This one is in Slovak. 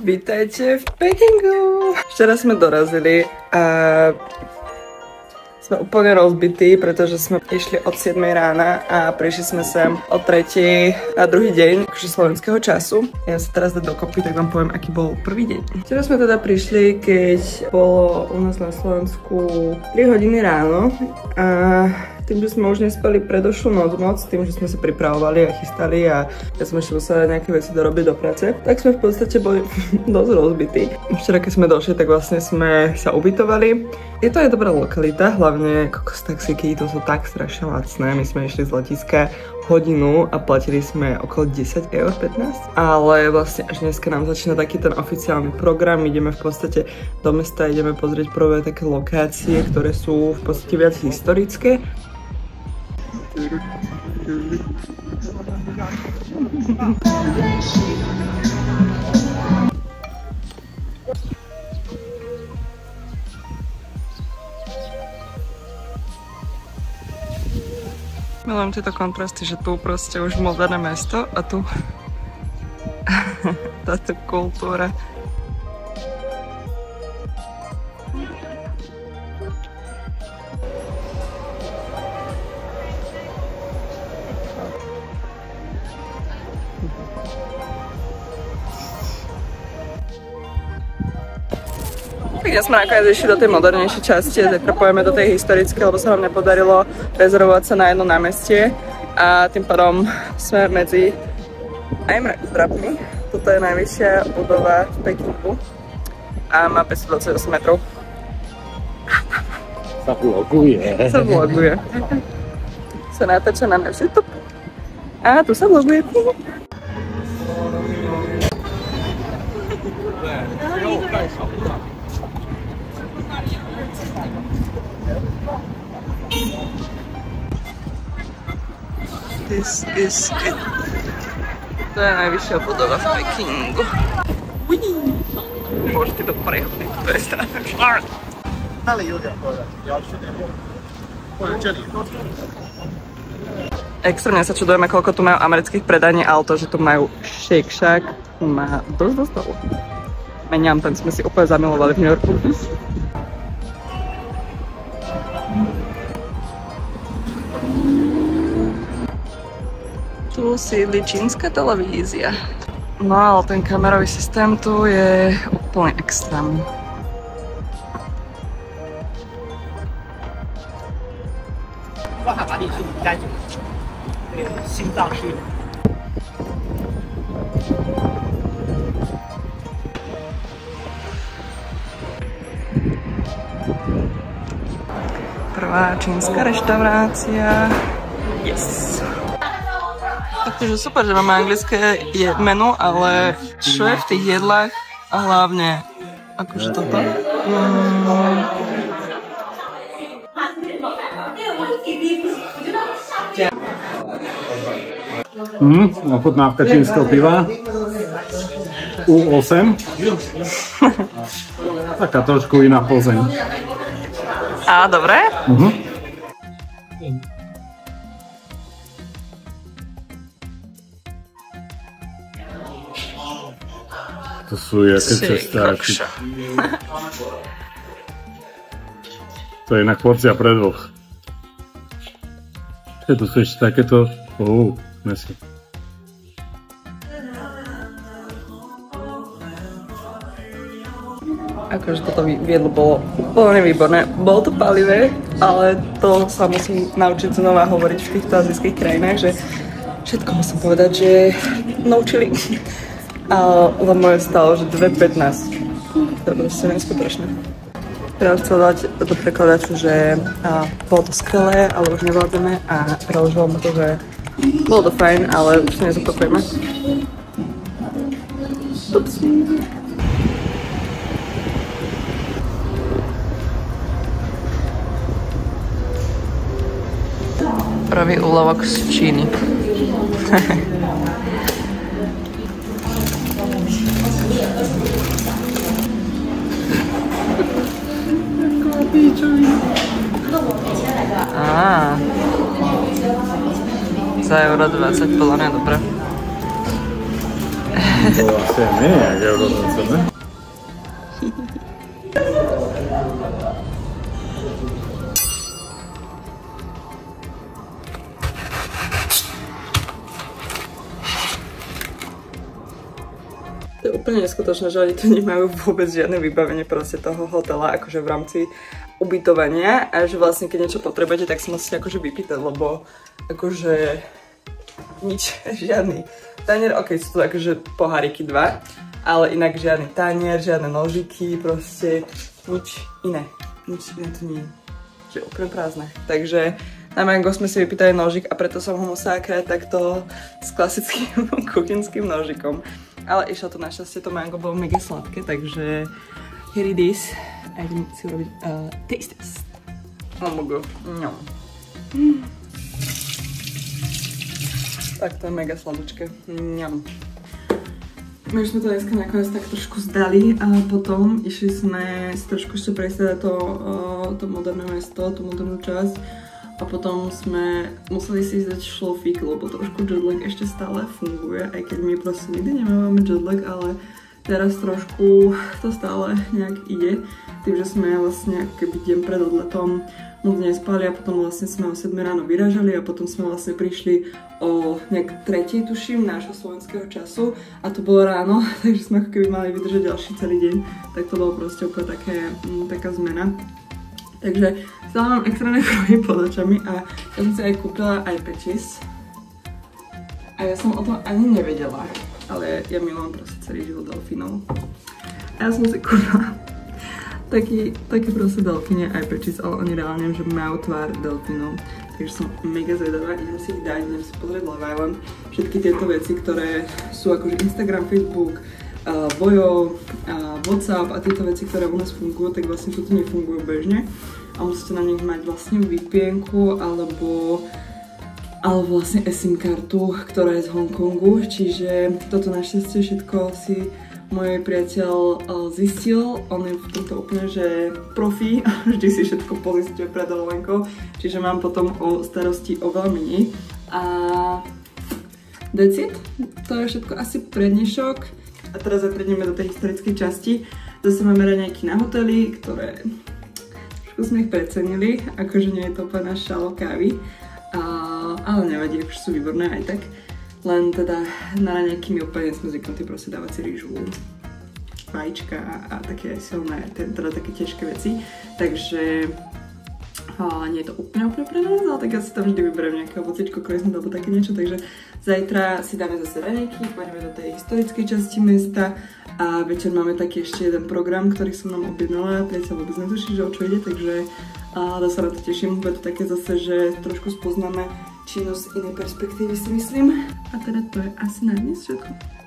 Vítajte v Pekingu! Včera sme dorazili a sme úplne rozbití, pretože sme išli od 7 rána a prišli sme sem o 3. na druhý deň akože slovenského času. Ja sa teraz dať dokopy, tak vám poviem, aký bol prvý deň. Včera sme teda prišli, keď bolo u nás na Slovensku 3 hodiny ráno a tým, že sme už nespali predošlú noc, tým, že sme sa pripravovali a chystali a ja som ešte musela nejaké veci dorobiť do práce, tak sme v podstate boli dosť rozbití. Včera, keď sme došli, tak vlastne sme sa ubytovali. Je to aj dobrá lokalita, hlavne kokos taxíky, to sú tak strašne lacné. My sme išli z letiska hodinu a platili sme okolo 10 eur 15. Ale vlastne až dneska nám začína taký ten oficiálny program. Ideme v podstate do mesta, ideme pozrieť prvé také lokácie, ktoré sú v podstate viac historické. Milujem tieto kontrasty, že tu proste už moderné mesto a tu táto kultúra. Ja sme nakoniec išli do tej modernejšej časti, tak prepojeme do tej historickej, lebo sa nám nepodarilo rezervovať sa na jedno námestie a tým pádom sme medzi aj mrakodrapmi. Toto je najvyššia budova v Pekingu a má 528 metrov. Sa vloguje. Sa vloguje. Sa natáča na náš YouTube. A tu sa vloguje. This is it. To je najvyššia budova v Pekingu. Bože, ty to prehodný, to je strašné. Extrémne sa čudujeme, koľko tu majú amerických predaní, ale to, že tu majú Shake Shack, má dosť dostalo. Meniam, ten sme si úplne zamilovali v New Yorku. Tu sídli čínska televízia. No ale ten kamerový systém tu je úplne extrémny. Prvá čínska reštaurácia. Yes! Takže super, že máme anglické menu, ale čo je v tých jedlách a hlavne akože toto? Ochutnávka čínskeho piva. U8. Taká trošku iná Plzeň. Á, dobre? To sú jaké cestáky. To je inak porcia pre dvoch. To sú ešte takéto... Mesy. Akože toto jedlo bolo úplne výborné. Bolo to palivé, ale to sa musím naučiť znova hovoriť v týchto azijských krajinách, že všetko musím povedať, že naučili. Ale moje stalo, že 2,15. To je proste neskutočné. Teraz chcel dať do prekladaču, že bolo to skvelé, ale už nevládzeme a preložilo mu to, že bolo to fajn, ale už nezopakujeme. Ups. Prvý úlovok z Číny. Za euro 20, podľa mňa dobré. To asi nie je jak eurodoce, ne? To je úplne neskutočné, že oni tu nemajú vôbec žiadne vybavenie proste toho hotela, akože v rámci ubytovania a že vlastne keď niečo potrebujete, tak si musíte akože vypýtať, lebo akože nič, žiadny tanier, ok, sú to akože poháriky 2, ale inak žiadny tanier, žiadne nožiky, proste nič iné tu nie je, že úplne prázdne. Takže na mango sme si vypýtali nožik a preto som ho musela krájať takto s klasickým kuchynským nožikom. Ale išlo to našťastie, to mango bolo mega sladké, takže here it is. A idem si urobiť taste test. Oh my god. No. Tak to je mega sladučké. Ňam. My už sme to dneska nakoniec tak trošku zdali a potom išli sme si trošku ešte prejsť to moderné mesto, tú modernú časť. A potom sme museli si ísť dať šlofík, lebo trošku jetlag ešte stále funguje, aj keď my proste nikdy nemávame jetlag, ale teraz trošku to stále nejak ide. Tým, že sme vlastne keby deň pred odletom moc nespali a potom vlastne sme o 7 ráno vyrážali a potom sme vlastne prišli o nejak 3, tuším, nášho slovenského času a to bolo ráno, takže sme ako keby mali vydržať ďalší celý deň, tak to bolo proste úplne taká zmena. Takže stále mám extrémne kruhy pod očami a ja som si aj kúpila aj pečis. A ja som o tom ani nevedela, ale ja milujem proste celý život delfínov. A ja som si kúpila taký proste delfíne aj pečis, ale oni reálne, že majú tvár delfínov. Takže som mega zvedavá, idem si ich dať, idem si pozrieť Love Island. Všetky tieto veci, ktoré sú akože Instagram, Facebook, Vojo, WhatsApp a tieto veci, ktoré u nás fungujú, tak vlastne toto nefungujú bežne a musíte na nich mať vlastne VPN-ku alebo vlastne eSIM kartu, ktorá je z Hongkongu, čiže toto našťastie všetko si môj priateľ zistil, on je v tomto úplne, že profi, vždy si všetko pozistuje pred dovolenkou, čiže mám potom o starosti oveľa menej a that's it, to je všetko asi pre dnešok. A teraz zapredneme do tej historickej časti. Zase máme raňajky na hoteli, ktoré trošku sme ich precenili, akože nie je to úplne náš šalo kávy, ale nevadí, akože sú výborné aj tak. Len teda na raňajky my úplne sme zvyknutí proste dávať si rýžu, vajíčka a také silné, teda také ťažké veci. Takže nie je to úplne pre nás, ale tak ja si tam vždy vyberiem nejaké ovocičko, krojsnúť alebo také niečo, takže zajtra si dáme zase raňajky, pôjdeme do tej historickej časti mesta a večer máme taký ešte jeden program, ktorý som nám objednala, priateľ vôbec netuší, že o čo ide, takže dá sa na to teším, bude to také zase, že trošku spoznáme Čínu z inej perspektívy si myslím. A teda to je asi na dnes všetko.